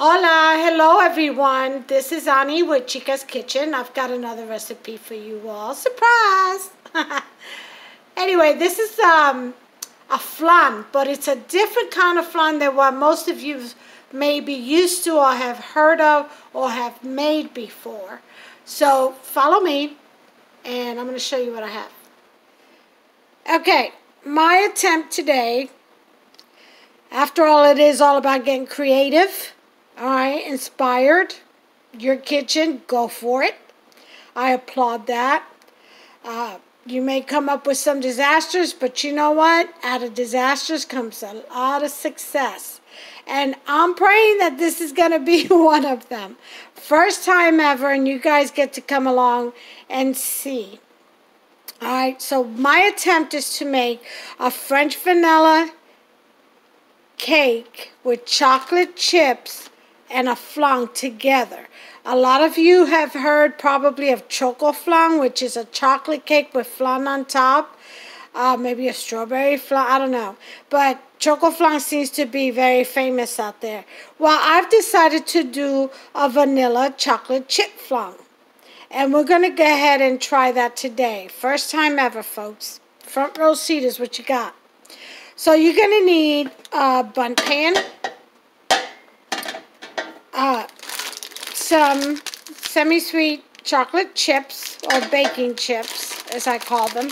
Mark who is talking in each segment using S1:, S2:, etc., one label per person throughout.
S1: Hola, hello everyone. This is Ani with Chica's Kitchen. I've got another recipe for you all. Surprise! Anyway, this is a flan, but it's a different kind of flan than what most of you may be used to or have heard of or have made before. So follow me and I'm going to show you what I have. Okay, my attempt today, after all, it is all about getting creative. All right, inspired. Your kitchen, go for it. I applaud that. You may come up with some disasters, but you know what? Out of disasters comes a lot of success. And I'm praying that this is going to be one of them. First time ever, and you guys get to come along and see. All right, so my attempt is to make a French vanilla cake with chocolate chips and a flan together. A lot of you have heard probably of choco flan, which is a chocolate cake with flan on top. Maybe a strawberry flan, I don't know. But choco flan seems to be very famous out there. Well, I've decided to do a vanilla chocolate chip flan. And we're going to go ahead and try that today. First time ever, folks. Front row seat is what you got. So you're going to need a bun pan, some semi-sweet chocolate chips, or baking chips, as I call them,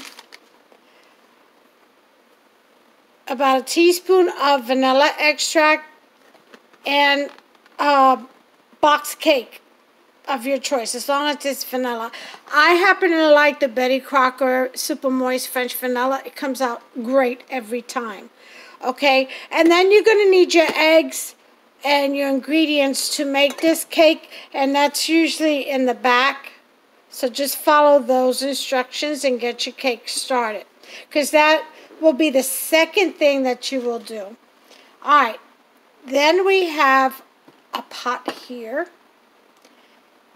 S1: about a teaspoon of vanilla extract, and a box cake of your choice, as long as it's vanilla. I happen to like the Betty Crocker Super Moist French Vanilla. It comes out great every time. Okay, and then you're going to need your eggs and your ingredients to make this cake, and that's usually in the back. So just follow those instructions and get your cake started, because that will be the second thing that you will do. All right, then we have a pot here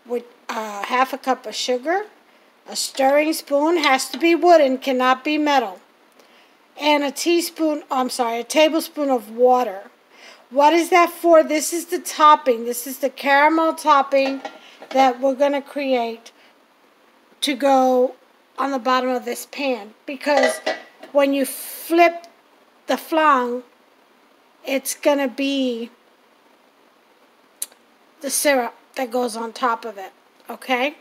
S1: with half a cup of sugar. A stirring spoon, has to be wooden, cannot be metal, and a tablespoon of water. What is that for? This is the topping. This is the caramel topping that we're going to create to go on the bottom of this pan. Because when you flip the flan, it's going to be the syrup that goes on top of it. Okay?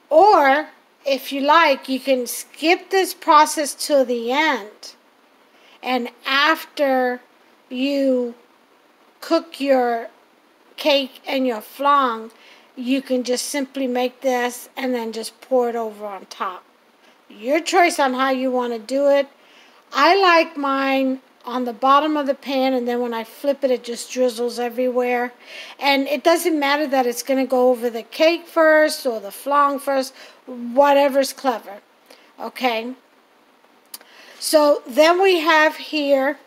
S1: Or, if you like, you can skip this process till the end. And after you cook your cake and your flan, you can just simply make this and then just pour it over on top. Your choice on how you want to do it. I like mine on the bottom of the pan, and then when I flip it, it just drizzles everywhere. And it doesn't matter that it's going to go over the cake first or the flan first, whatever's clever. Okay? So then we have here,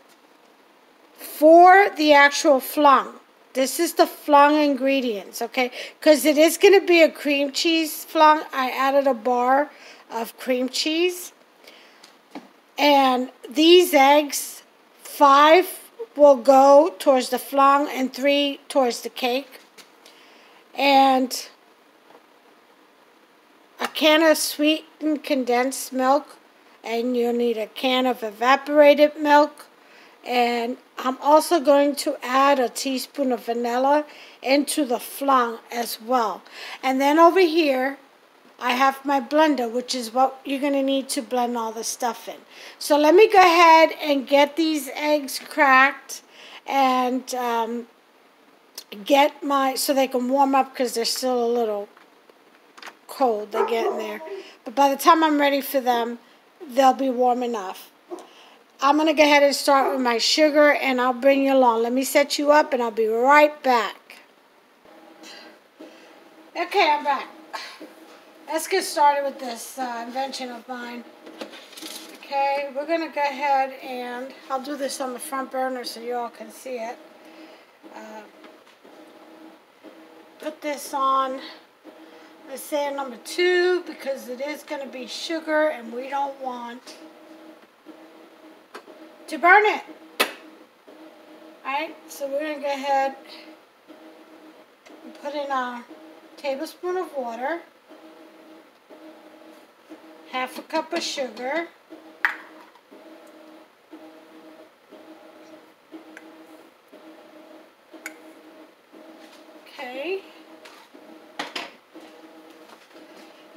S1: for the actual flan, this is the flan ingredients, okay? Because it is going to be a cream cheese flan. I added a bar of cream cheese. And these eggs, 5 will go towards the flan and 3 towards the cake. And a can of sweetened condensed milk. And you'll need a can of evaporated milk. And I'm also going to add a teaspoon of vanilla into the flan as well. And then over here, I have my blender, which is what you're going to need to blend all the stuff in. So let me go ahead and get these eggs cracked and so they can warm up, because they're still a little cold. They're getting there. But by the time I'm ready for them, they'll be warm enough. I'm going to go ahead and start with my sugar, and I'll bring you along. Let me set you up, and I'll be right back. Okay, I'm back. Let's get started with this invention of mine. Okay, we're going to go ahead and I'll do this on the front burner so you all can see it. Put this on, let's say number 2, because it is going to be sugar, and we don't want to burn it. Alright, so we're going to go ahead We put in a tablespoon of water, half a cup of sugar, okay,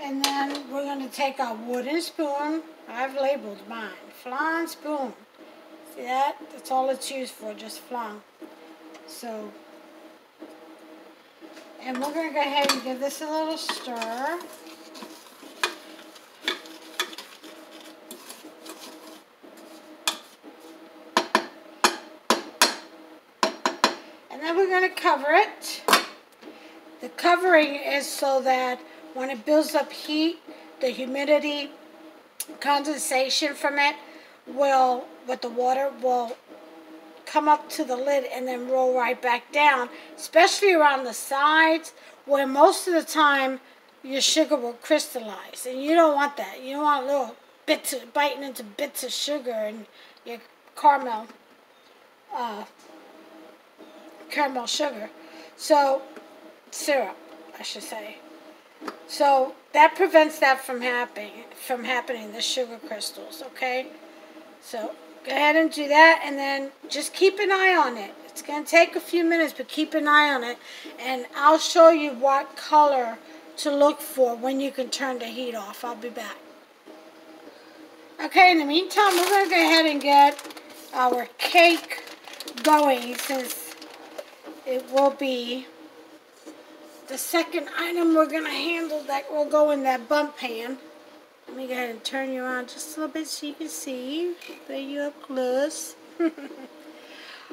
S1: and then we're going to take our wooden spoon. I've labeled mine, Flan spoon. See that? That's all it's used for, just Flan. So, and we're going to go ahead and give this a little stir. And then we're going to cover it. The covering is so that when it builds up heat, the humidity, condensation from it will, with the water, will come up to the lid and then roll right back down, especially around the sides where most of the time your sugar will crystallize. And you don't want that. You don't want little bits of, biting into bits of sugar and your caramel sugar. So, syrup, I should say. So that prevents that from happening, the sugar crystals, okay? So go ahead and do that, and then just keep an eye on it. It's going to take a few minutes, but keep an eye on it, and I'll show you what color to look for when you can turn the heat off. I'll be back. Okay, in the meantime, we're going to go ahead and get our cake going, since it will be the second item we're going to handle that will go in that bump pan. Let me go ahead and turn you around just a little bit so you can see. Bring you up close.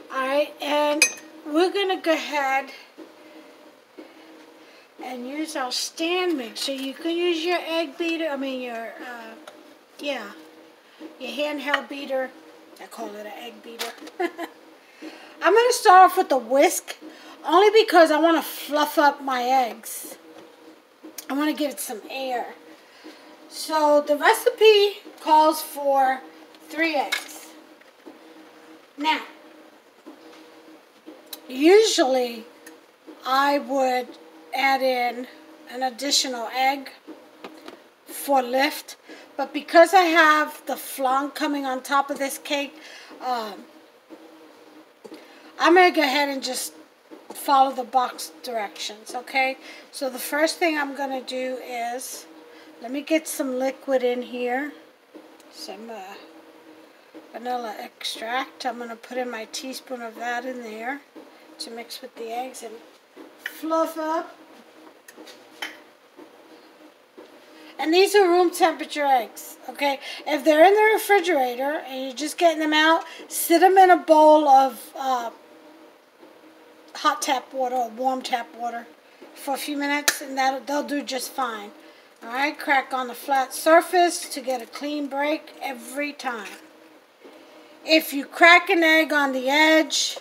S1: Alright, and we're going to go ahead and use our stand mixer. You can use your egg beater, your handheld beater. I call it an egg beater. I'm going to start off with the whisk, only because I want to fluff up my eggs. I want to give it some air. So the recipe calls for 3 eggs. Now, usually I would add in an additional egg for lift, but because I have the flan coming on top of this cake, I'm going to go ahead and just follow the box directions, okay? So the first thing I'm going to do is, let me get some liquid in here, some vanilla extract. I'm going to put in my teaspoon of that in there to mix with the eggs and fluff up. And these are room temperature eggs, okay? If they're in the refrigerator and you're just getting them out, sit them in a bowl of hot tap water or warm tap water for a few minutes, and they'll do just fine. Alright, crack on a flat surface to get a clean break every time. If you crack an egg on the edge,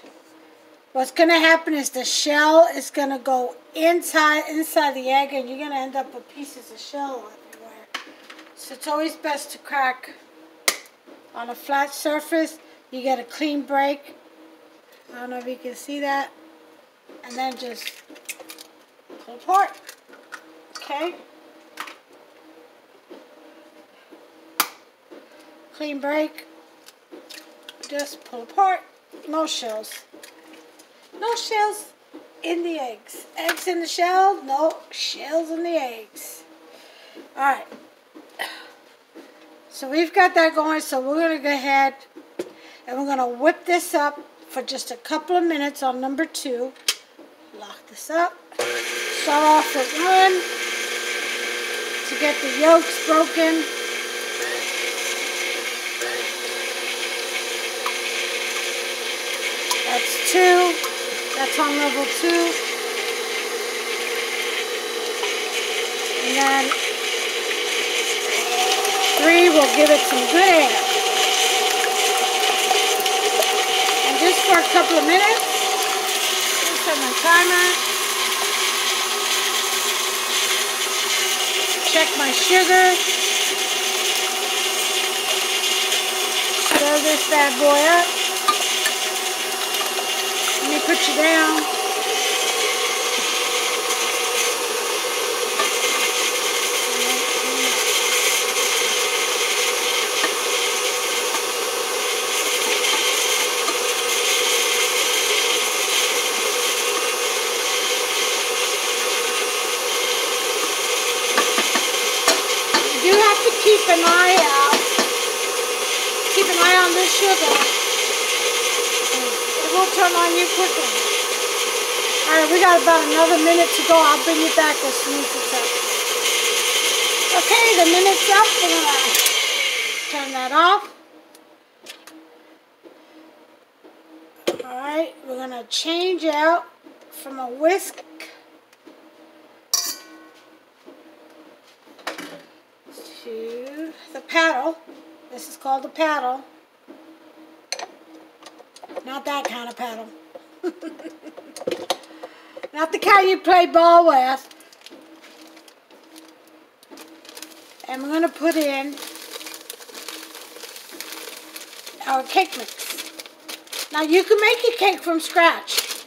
S1: what's going to happen is the shell is going to go inside the egg, and you're going to end up with pieces of shell everywhere. So it's always best to crack on a flat surface. You get a clean break. I don't know if you can see that. And then just pull apart. Okay? Clean break. Just pull apart. No shells. No shells in the eggs. Eggs in the shell. No shells in the eggs. Alright. So we've got that going. So we're going to go ahead and we're going to whip this up for just a couple of minutes on number 2. Lock this up. Start off with 1 to get the yolks broken. That's 2. That's on level 2. And then 3 will give it some good air. And just for a couple of minutes, set my timer. Check my sugar. Stir this bad boy up. Let me put you down. an eye out. Keep an eye on this sugar. It will turn on you quickly. Alright, we got about another minute to go. I'll bring you back as soon as it's up. Okay, the minute's up. We're going to turn that off. Alright, we're going to change out from a whisk to the paddle. This is called the paddle. Not that kind of paddle. Not the kind you play ball with. And we're going to put in our cake mix. Now you can make your cake from scratch,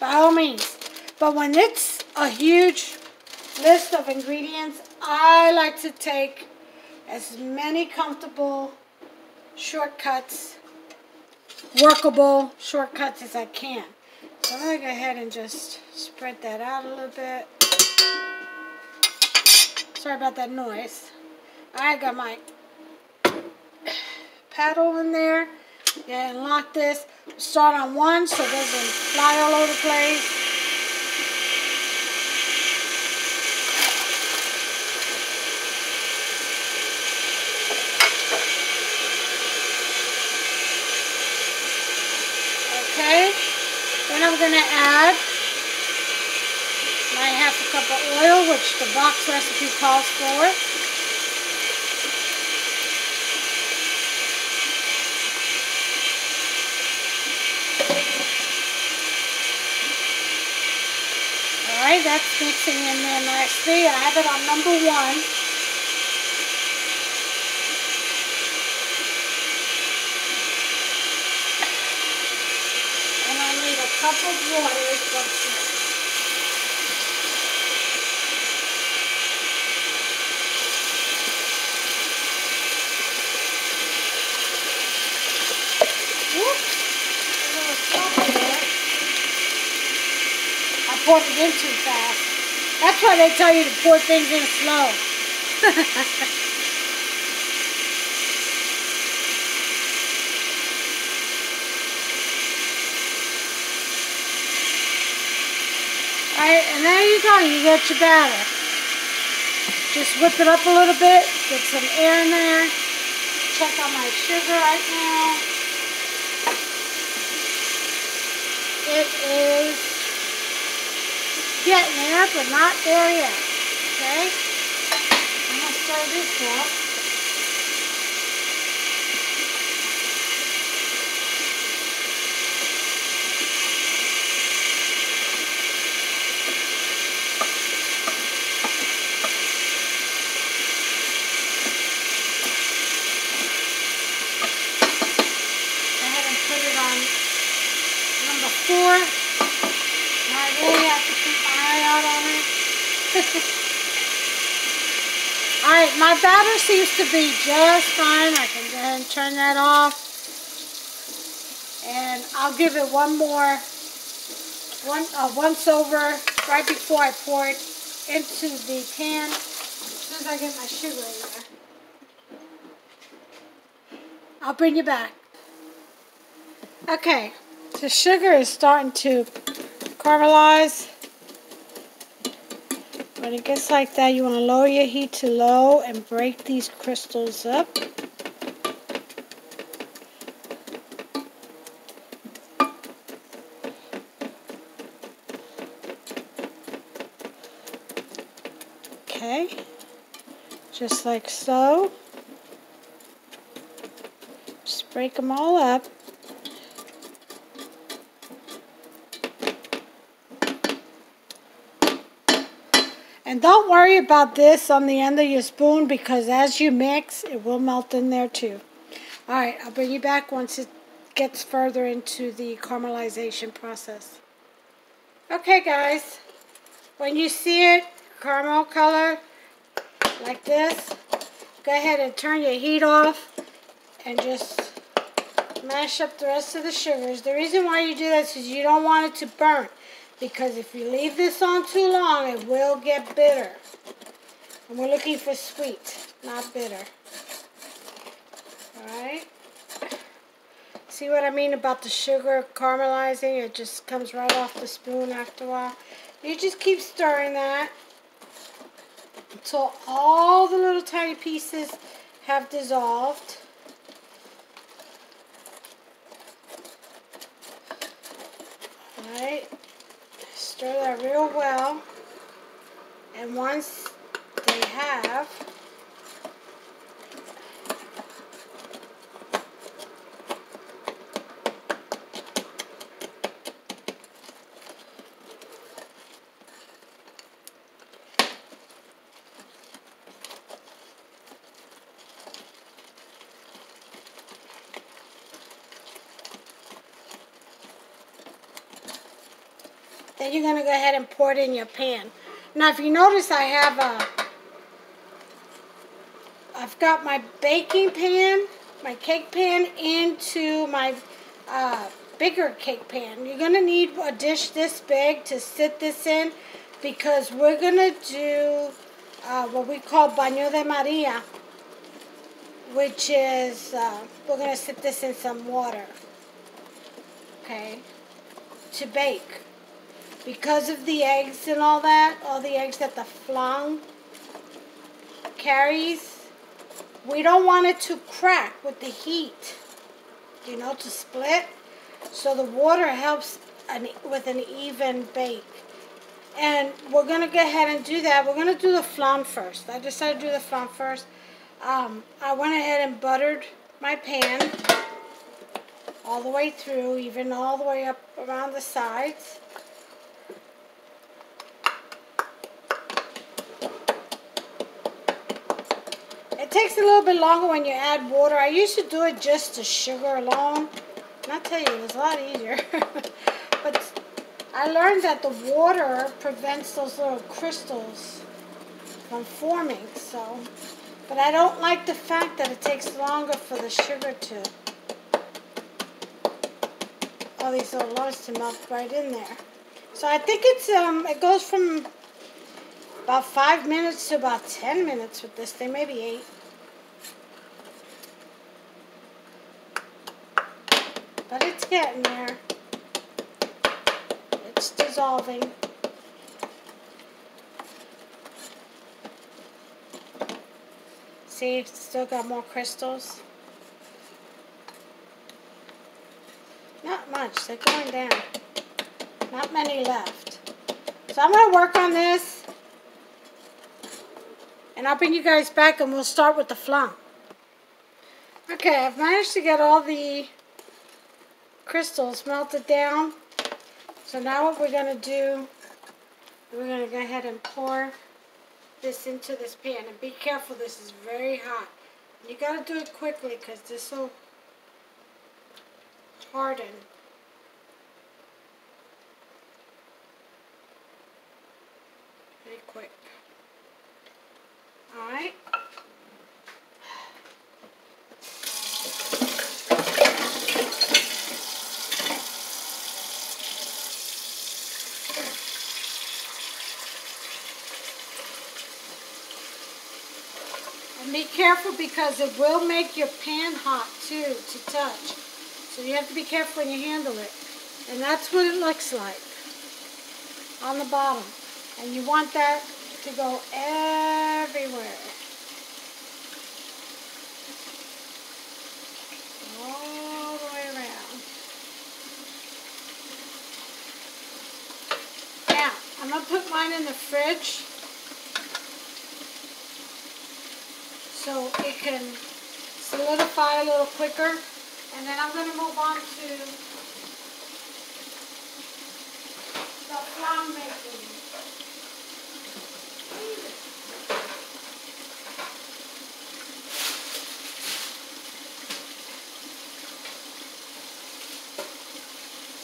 S1: by all means. But when it's a huge list of ingredients, I like to take as many comfortable shortcuts, workable shortcuts as I can. So I'm going to go ahead and just spread that out a little bit. Sorry about that noise. I got my paddle in there. Yeah, and lock this. Start on one so it doesn't fly all over the place. Okay. Then I'm going to add my half a cup of oil, which the box recipe calls for. Alright, that's mixing in there nicely. I have it on number 1. And I need a cup of water from here. Whoops! A little salt there. I poured it in too fast. That's why they tell you to pour things in slow. Alright, and there you go. You get your batter. Just whip it up a little bit. Get some air in there. Check on my sugar right now. It is getting there, but not there yet. Okay? I'm going to stir this up. Go ahead and put it on number 4. I really have to keep my eye out on it. Alright, my batter seems to be just fine. I can go ahead and turn that off. And I'll give it one more once over right before I pour it into the pan. As soon as I get my sugar in there. I'll bring you back. Okay, the sugar is starting to caramelize. When it gets like that, you want to lower your heat to low and break these crystals up. Okay, just like so. Just break them all up. And don't worry about this on the end of your spoon, because as you mix, it will melt in there too. Alright, I'll bring you back once it gets further into the caramelization process. Okay guys, when you see it, caramel color, like this, go ahead and turn your heat off and just mash up the rest of the sugars. The reason why you do this is you don't want it to burn. Because if you leave this on too long, it will get bitter. And we're looking for sweet, not bitter. Alright. See what I mean about the sugar caramelizing? It just comes right off the spoon after a while. You just keep stirring that until all the little tiny pieces have dissolved. Alright. Stir that real well. And once they have, then you're going to go ahead and pour it in your pan. Now, if you notice, I've got my baking pan, my cake pan, into my bigger cake pan. You're going to need a dish this big to sit this in because we're going to do what we call baño de Maria, which is, we're going to sit this in some water, okay, to bake. Because of the eggs and all that, all the eggs that the flan carries, we don't want it to crack with the heat, you know, to split. So the water helps with an even bake. And we're going to go ahead and do that. We're going to do the flan first. I decided to do the flan first. I went ahead and buttered my pan all the way through, even all the way up around the sides. It takes a little bit longer when you add water. I used to do it just to sugar alone. And I'll tell you, it was a lot easier. But I learned that the water prevents those little crystals from forming. So, but I don't like the fact that it takes longer for the sugar to, all these little lumps to melt right in there. So I think it's it goes from about 5 minutes to about 10 minutes with this thing, maybe 8. But it's getting there. It's dissolving. See, it's still got more crystals. Not much, they're going down. Not many left. So I'm going to work on this. And I'll bring you guys back and we'll start with the flan. Okay, I've managed to get all the crystals melted down. So now what we're going to do, we're going to go ahead and pour this into this pan. And be careful, this is very hot. You got to do it quickly because this will harden. Very quick. Alright. And be careful because it will make your pan hot too to touch. So you have to be careful when you handle it. And that's what it looks like on the bottom. And you want that to go everywhere. All the way around. Now, I'm going to put mine in the fridge so it can solidify a little quicker. And then I'm going to move on to the flan making.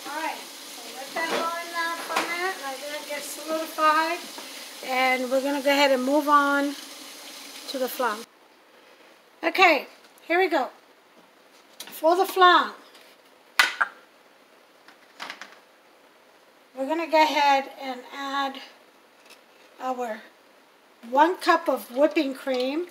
S1: Alright, so let that line out from that. Let that get solidified. And we're going to go ahead and move on to the flan. Okay, here we go. For the flan, we're going to go ahead and add our 1 cup of whipping cream.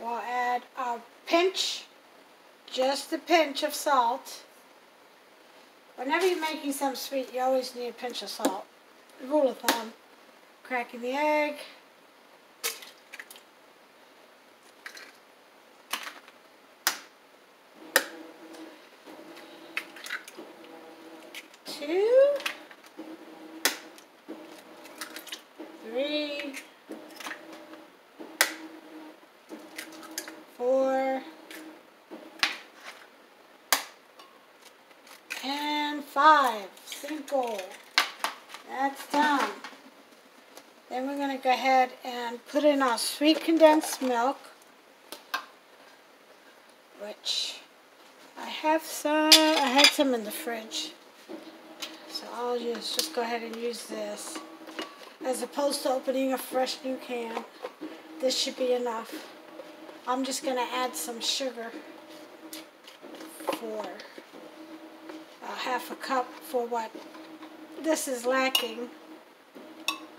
S1: We'll add a pinch, just a pinch of salt. Whenever you're making something sweet, you always need a pinch of salt. Rule of thumb. Cracking the egg. Two, three, four, and five. Simple. That's done. Then we're going to go ahead and put in our sweet condensed milk, which I had some in the fridge. So I'll just go ahead and use this. As opposed to opening a fresh new can, this should be enough. I'm just going to add some sugar for half a cup for what this is lacking.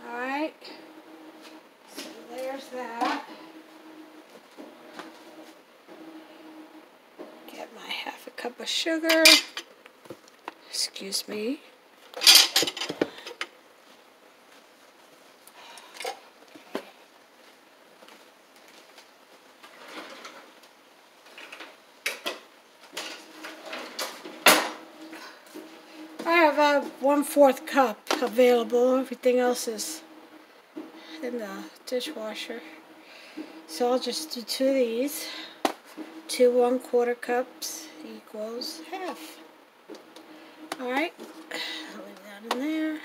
S1: Alright, so there's that. Get my half a cup of sugar. Excuse me. I have a 1/4 cup available. Everything else is in the dishwasher. So I'll just do 2 of these. 2 1/4 cups equals half. Alright, I'll leave that in there.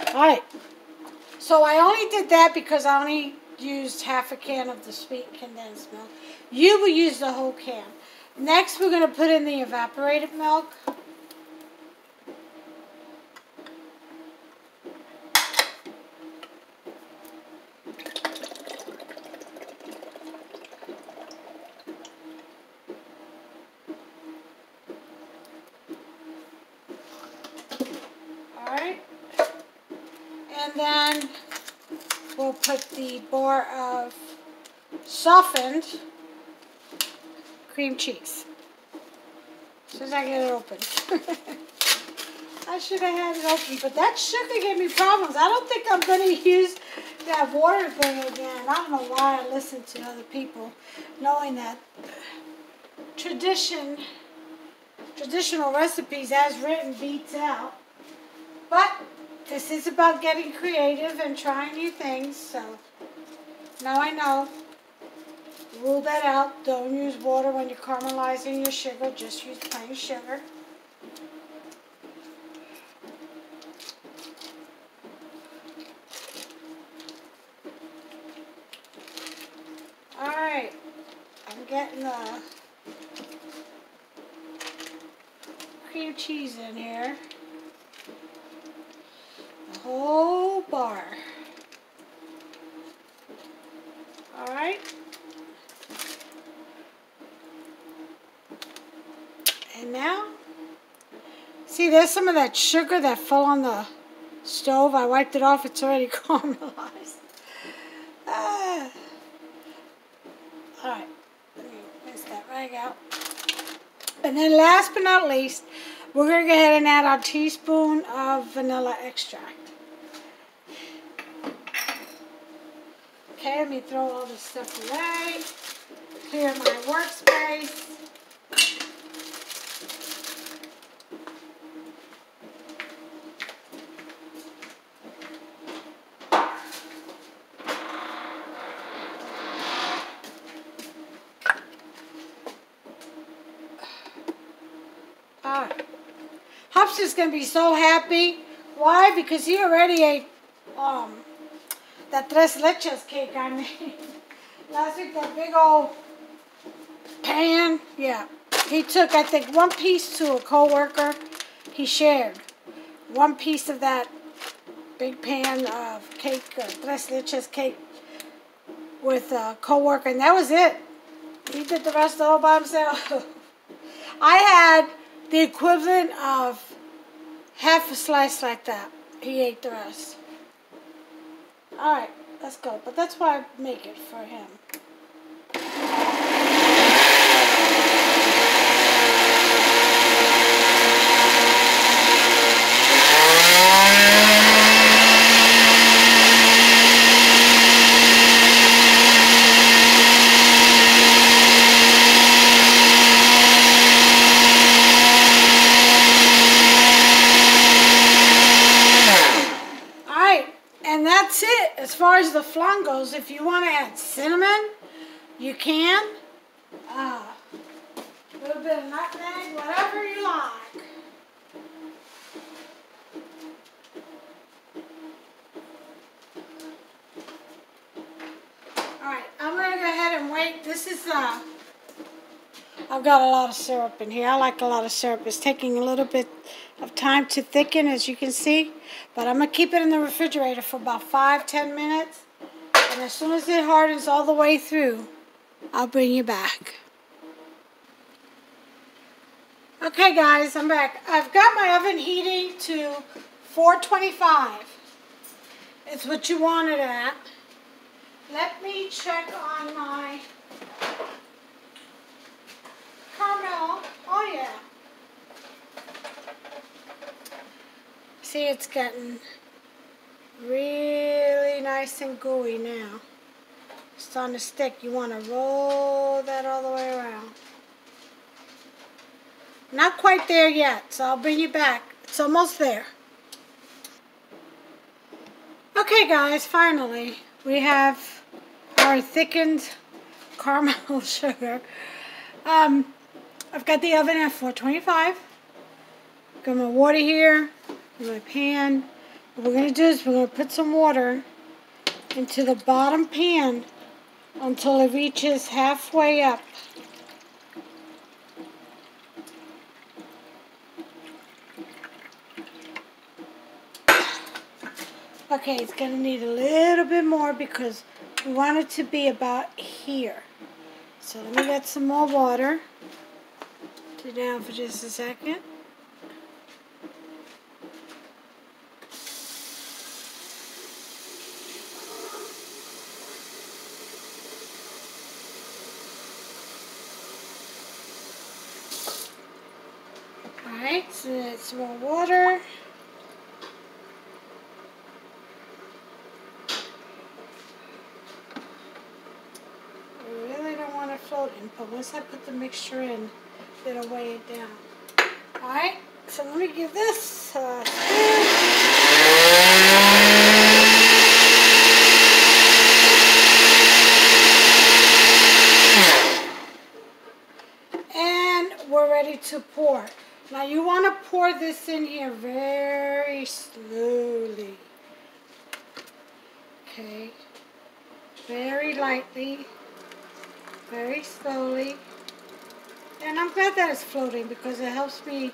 S1: Alright, so I only did that because I only used half a can of the sweet condensed milk. You will use the whole can. Next, we're going to put in the evaporated milk. Alright. And then we'll put the bar of softened cream cheese. As soon as I get it open. I should have had it open, but that sugar gave me problems. I don't think I'm going to use that water thing again. I don't know why I listen to other people, knowing that traditional recipes as written beats out. But this is about getting creative and trying new things, so now I know. Rule that out. Don't use water when you're caramelizing your sugar. Just use plain sugar. Alright. I'm getting the cream cheese in here. The whole bar. Alright. And now, see, there's some of that sugar that fell on the stove. I wiped it off. It's already caramelized. Alright, let me rinse that rag out. And then last but not least, we're going to go ahead and add our teaspoon of vanilla extract. Okay, let me throw all this stuff away. Clear my workspace. Hop's just going to be so happy. Why? Because he already ate that tres leches cake I made last week, that big old pan. Yeah. He took, I think, 1 piece to a co-worker. He shared 1 piece of that big pan of cake, tres leches cake, with a co-worker, and that was it. He did the rest all by himself. I had the equivalent of half a slice like that. He ate the rest. Alright, Let's go. But that's why I make it for him. That's it. As far as the flan goes, if you want to add cinnamon, you can. A little bit of nutmeg, whatever you like. Alright, I'm going to go ahead and wait. This is, I've got a lot of syrup in here. I like a lot of syrup. It's taking a little bit of time to thicken, as you can see. But I'm going to keep it in the refrigerator for about 5-10 minutes. And as soon as it hardens all the way through, I'll bring you back. Okay guys, I'm back. I've got my oven heating to 425. It's what you want it at. Let me check on my caramel. Oh yeah. See, it's getting really nice and gooey now. It's on the stick. You want to roll that all the way around. Not quite there yet, so I'll bring you back. It's almost there. Okay guys, finally we have our thickened caramel sugar. I've got the oven at 425. Got my water here in my pan. What we're going to do is we're going to put some water into the bottom pan until it reaches halfway up. Okay, it's going to need a little bit more because we want it to be about here. So let me get some more water. Sit down for just a second. Alright, so that's some more water. Floating, but once I put the mixture in, it'll weigh it down. Alright, so let me give this a spin. And we're ready to pour. Now you want to pour this in here very slowly. Okay, very lightly. Very slowly. And I'm glad that it's floating because it helps me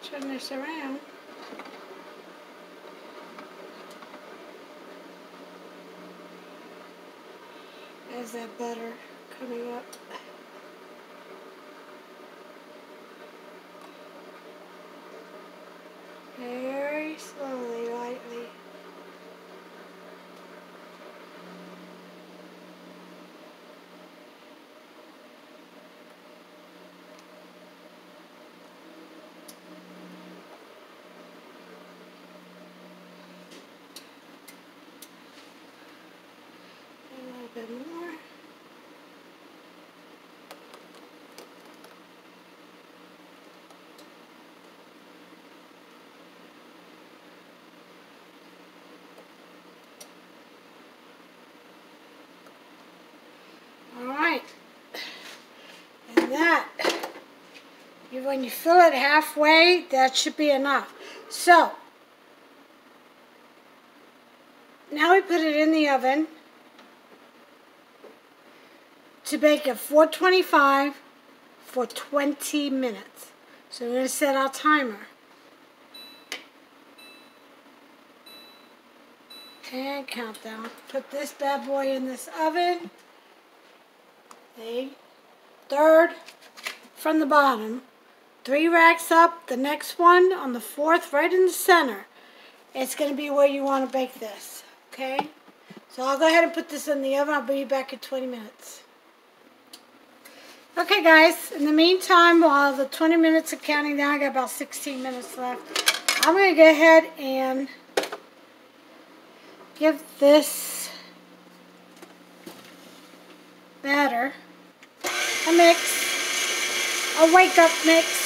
S1: turn this around. There's that butter coming up. Very slowly, lightly. A little bit more. When you fill it halfway, that should be enough. So, now we put it in the oven to bake at 425 for 20 minutes. So we're going to set our timer. And countdown. Put this bad boy in this oven. See? Third from the bottom. 3 racks up. The next one on the 4th, right in the center. It's going to be where you want to bake this. Okay? So I'll go ahead and put this in the oven. I'll be back in 20 minutes. Okay, guys. In the meantime, while the 20 minutes are counting down, I got about 16 minutes left. I'm going to go ahead and give this batter a mix, a wake-up mix.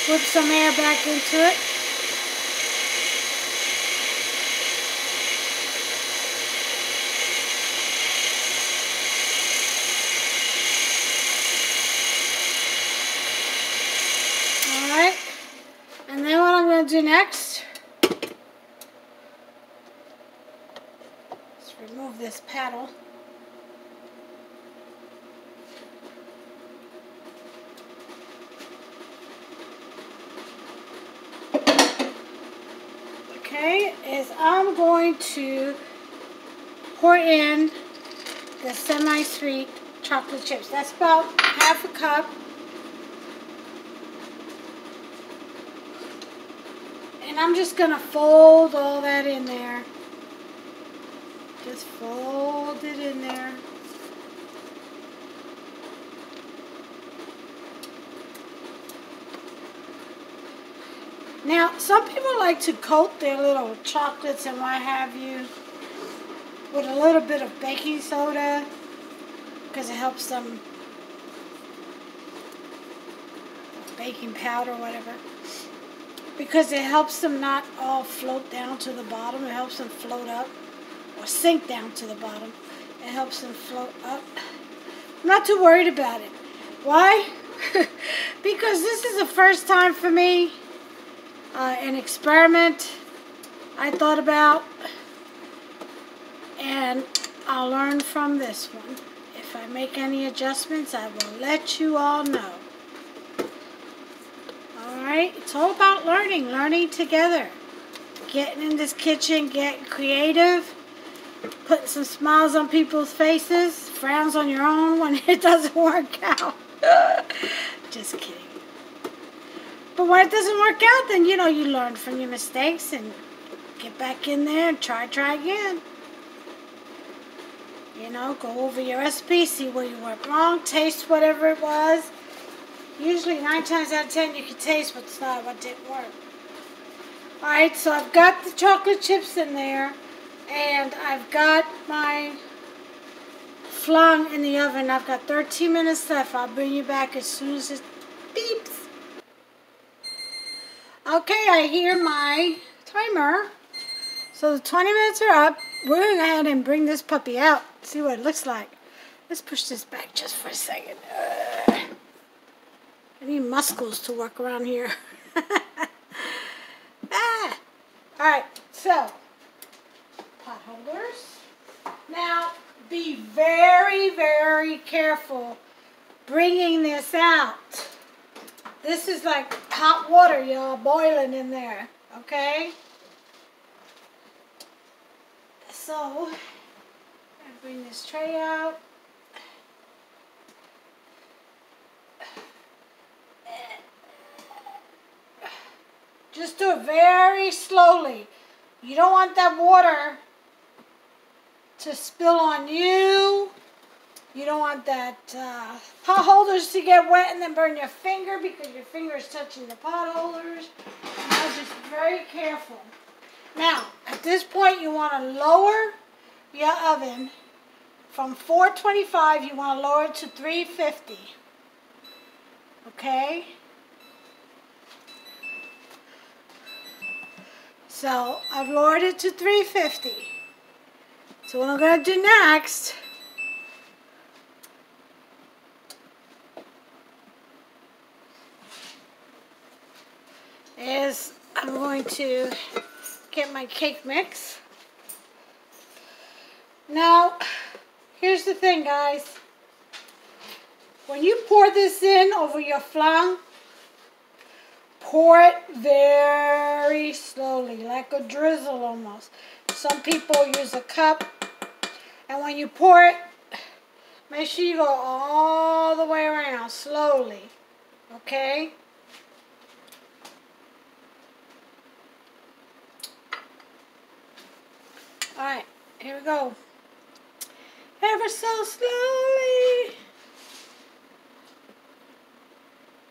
S1: Whip some air back into it. Alright, and then what I'm going to do next, let's remove this paddle. Okay, is I'm going to pour in the semi-sweet chocolate chips. That's about half a cup. And I'm just going to fold all that in there. Just fold it in there. Now, some people like to coat their little chocolates and what have you with a little bit of baking soda because it helps them, baking powder or whatever, because it helps them not all float down to the bottom. It helps them float up or sink down to the bottom. It helps them float up. I'm not too worried about it. Why? Because this is the first time for me. An experiment I thought about, and I'll learn from this one. If I make any adjustments, I will let you all know. Alright, it's all about learning together. Getting in this kitchen, getting creative, putting some smiles on people's faces, frowns on your own when it doesn't work out. Just kidding. But when it doesn't work out, then, you know, you learn from your mistakes and get back in there and try again. You know, go over your recipe, see where you went wrong, taste whatever it was. Usually 9 times out of 10 you can taste what's not, what didn't work. Alright, so I've got the chocolate chips in there, and I've got my flan in the oven. I've got 13 minutes left. I'll bring you back as soon as it beeps. Okay, I hear my timer. So the 20 minutes are up. We're going to go ahead and bring this puppy out. See what it looks like. Let's push this back just for a second. I need muscles to work around here. Alright, so pot holders. Now, be very, very careful bringing this out. This is like hot water, y'all, boiling in there, okay? So, I bring this tray out. Just do it very slowly. You don't want that water to spill on you. You don't want that pot holders to get wet and then burn your finger because your finger is touching the pot holders. Now, just very careful. Now, at this point, you want to lower your oven from 425. You want to lower it to 350. Okay? So, I've lowered it to 350. So, what I'm going to do next is I'm going to get my cake mix. Now, here's the thing, guys. When you pour this in over your flan, pour it very slowly, like a drizzle almost. Some people use a cup. And when you pour it, make sure you go all the way around slowly. Okay? Alright, here we go. Ever so slowly.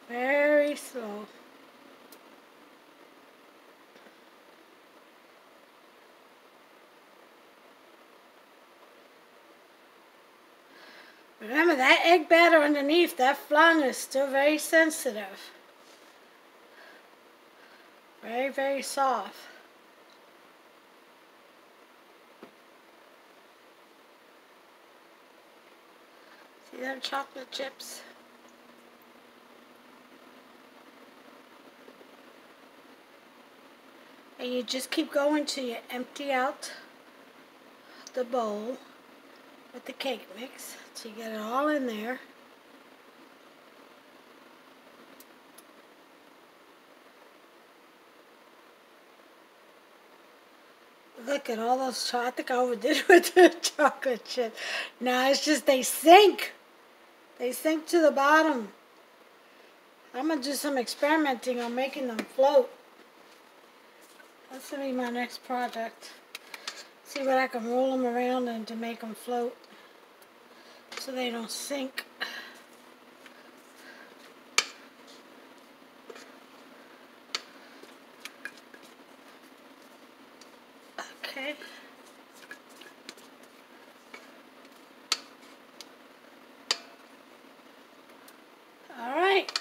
S1: Very slow. Remember that egg batter underneath, that flan is still very sensitive. Very, very soft. See them chocolate chips? And you just keep going till you empty out the bowl with the cake mix. So you get it all in there. Look at all those I think I overdid it with the chocolate chip. No, it's just they sink. They sink to the bottom. I'm going to do some experimenting on making them float. That's going to be my next project. See what I can roll them around and to make them float so they don't sink. Okay. Alright.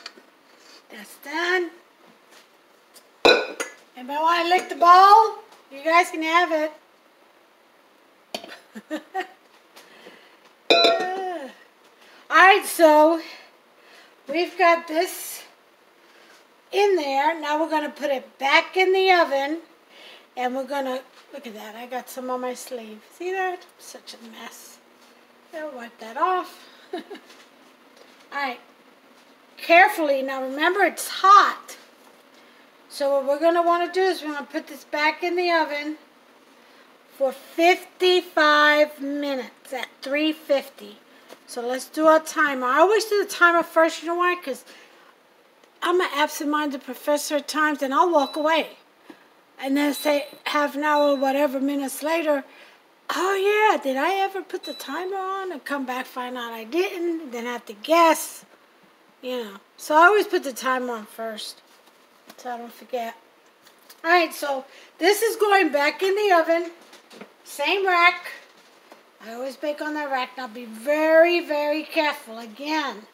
S1: That's done. Anybody want to lick the bowl? You guys can have it. Alright, so we've got this in there. Now we're going to put it back in the oven. And we're going to, look at that, I got some on my sleeve. See that? Such a mess. I'll wipe that off. Alright, carefully, now remember it's hot. So what we're going to want to do is we're going to put this back in the oven for 55 minutes at 350. So let's do our timer. I always do the timer first, you know why? Because I'm an absent-minded professor at times and I'll walk away. And then say half an hour or whatever minutes later, oh yeah, did I ever put the timer on? And come back, find out I didn't, then have to guess, you know. So I always put the timer on first, so I don't forget. Alright, so this is going back in the oven, same rack. I always bake on that rack. Now be very, very careful. Again,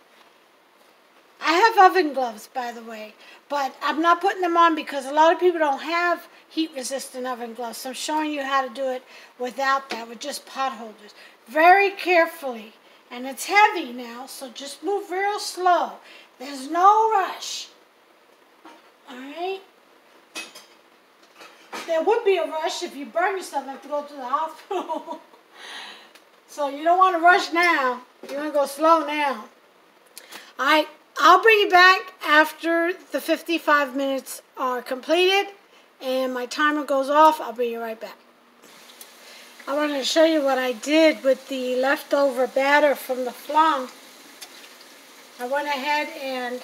S1: I have oven gloves, by the way, but I'm not putting them on because a lot of people don't have heat-resistant oven gloves. So I'm showing you how to do it without that, with just pot holders. Very carefully. And it's heavy now, so just move real slow. There's no rush. Alright? There would be a rush if you burn yourself and have to go to the hospital. So you don't want to rush now. You want to go slow now. Alright, I'll bring you back after the 55 minutes are completed and my timer goes off. I'll bring you right back. I wanted to show you what I did with the leftover batter from the flan. I went ahead and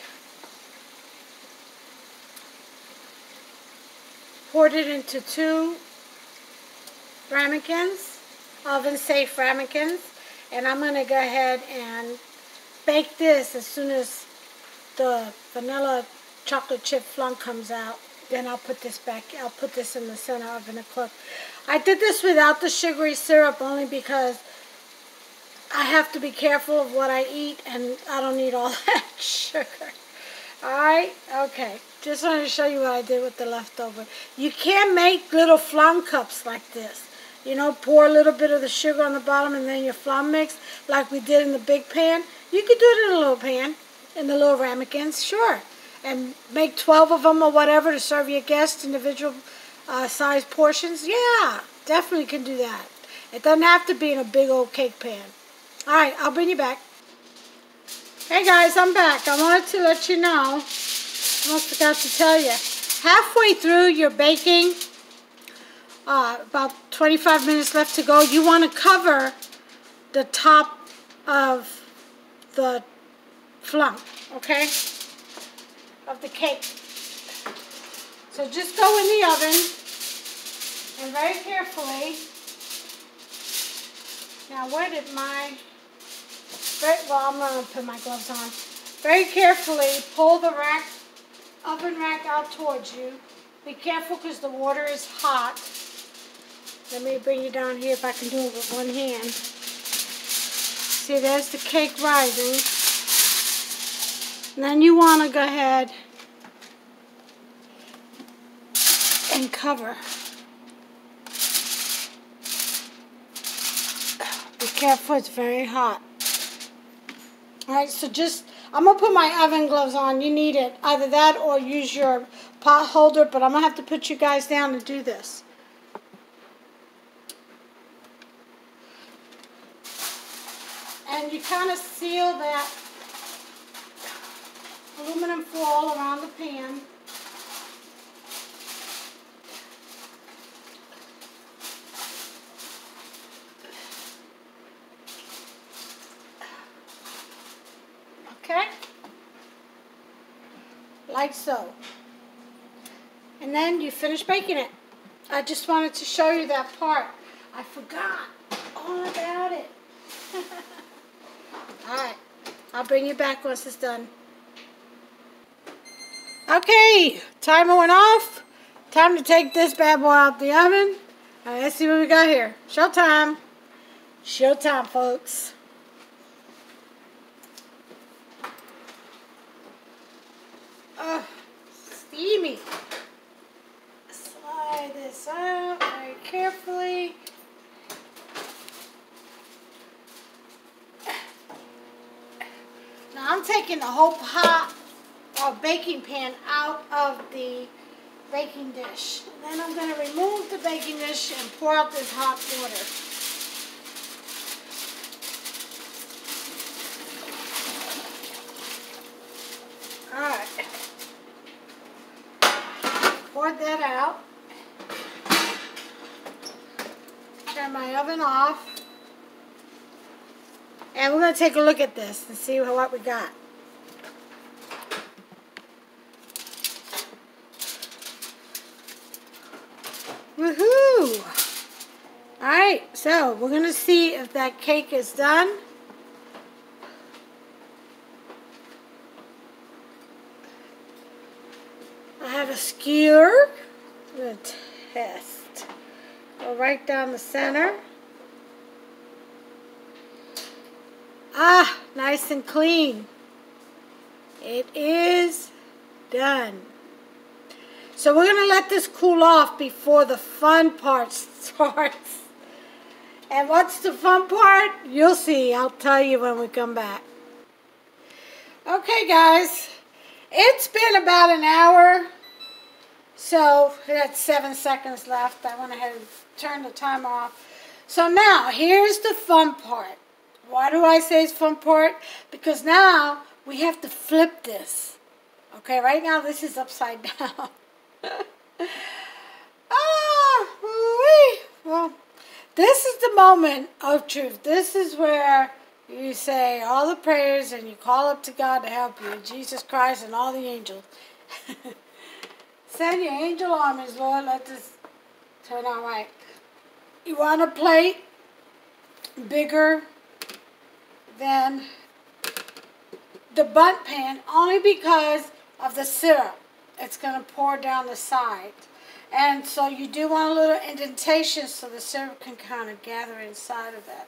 S1: poured it into 2 ramekins, oven-safe ramekins, and I'm going to go ahead and bake this as soon as the vanilla chocolate chip flan comes out. Then I'll put this back. I'll put this in the center oven to cook. I did this without the sugary syrup only because I have to be careful of what I eat, and I don't need all that sugar. Alright? Okay. Just wanted to show you what I did with the leftover. You can make little flan cups like this. You know, pour a little bit of the sugar on the bottom and then your flan mix like we did in the big pan. You could do it in a little pan, in the little ramekins, sure. And make 12 of them or whatever to serve your guests, individual size portions. Yeah, definitely can do that. It doesn't have to be in a big old cake pan. Alright, I'll bring you back. Hey guys, I'm back. I wanted to let you know almost forgot to tell you. Halfway through your baking, about 25 minutes left to go, you want to cover the top of the flan, okay, of the cake. So just go in the oven, and very carefully, now where did my, well, I'm going to put my gloves on. Very carefully pull the oven rack out towards you. Be careful because the water is hot. Let me bring you down here if I can do it with one hand. See, there's the cake rising. And then you want to go ahead and cover. Be careful, it's very hot. Alright, so I'm going to put my oven gloves on. You need it. Either that or use your pot holder, but I'm going to have to put you guys down to do this. And you kind of seal that aluminum foil around the pan. Okay? Like so. And then you finish baking it. I just wanted to show you that part. I forgot all about it. Alright, I'll bring you back once it's done. Okay, timer went off. Time to take this bad boy out the oven. Alright, let's see what we got here. Showtime. Showtime, folks. Steamy. Slide this out very carefully. Now I'm taking the whole pot or baking pan out of the baking dish. And then I'm going to remove the baking dish and pour out this hot water. Alright. Pour that out. Turn my oven off. And we're going to take a look at this and see what we got. Woohoo! Alright, so we're going to see if that cake is done. I have a skewer. I'm going to test. Go right down the center. Ah, nice and clean. It is done. So we're going to let this cool off before the fun part starts. And what's the fun part? You'll see. I'll tell you when we come back. Okay, guys. It's been about an hour. So that's 7 seconds left. I went ahead and turned the timer off. So now, here's the fun part. Why do I say it's fun part? Because now we have to flip this. Okay, right now this is upside down. Well, this is the moment of truth. This is where you say all the prayers and you call up to God to help you. Jesus Christ and all the angels. Send your angel armies, Lord. Let this turn out right. You want a plate bigger than the bundt pan only because of the syrup. It's going to pour down the side. And so you do want a little indentation so the syrup can kind of gather inside of it.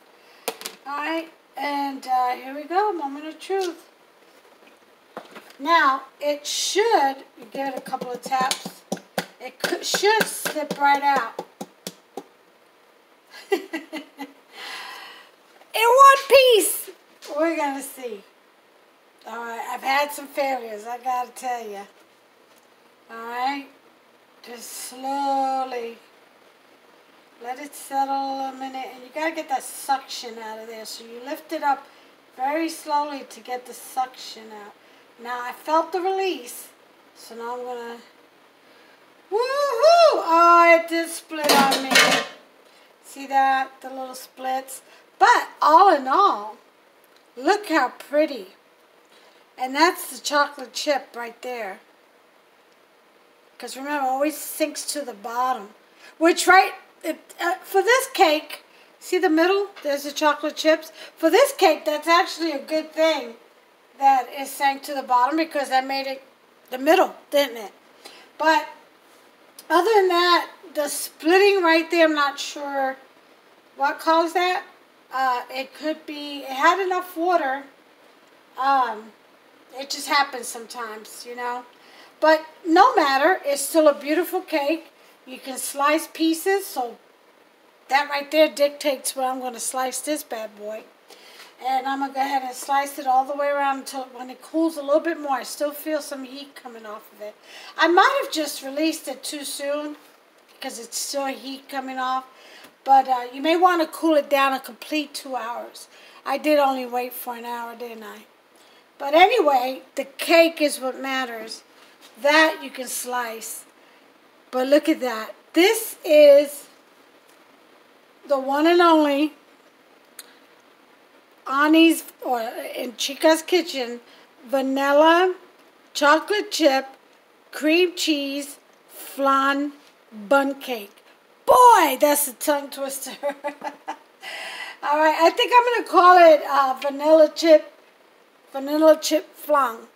S1: Alright, and here we go, moment of truth. Now, it should, you give it a couple of taps, it should slip right out. In one piece. We're going to see. Alright, I've had some failures, I got to tell you. Alright, just slowly let it settle a minute. And you got to get that suction out of there. So you lift it up very slowly to get the suction out. Now, I felt the release. So now I'm gonna, woohoo! Oh, it did split on me. See that? The little splits. But all in all, look how pretty. And that's the chocolate chip right there. Because remember, it always sinks to the bottom. Which, for this cake, see the middle? There's the chocolate chips. For this cake, that's actually a good thing that it sank to the bottom because that made it the middle, didn't it? But other than that, the splitting right there, I'm not sure what caused that. It could be, it had enough water. It just happens sometimes, you know. But no matter, it's still a beautiful cake. You can slice pieces, so that right there dictates where I'm going to slice this bad boy. And I'm going to go ahead and slice it all the way around until when it cools a little bit more. I still feel some heat coming off of it. I might have just released it too soon because it's still heat coming off. But you may want to cool it down a complete 2 hours. I did only wait for an hour, didn't I? But anyway, the cake is what matters. That you can slice. But look at that. This is the one and only Annie's, or in Chica's kitchen, vanilla, chocolate chip, cream cheese, flan bun cake. Boy, that's a tongue twister. All right, I think I'm going to call it vanilla chip flan.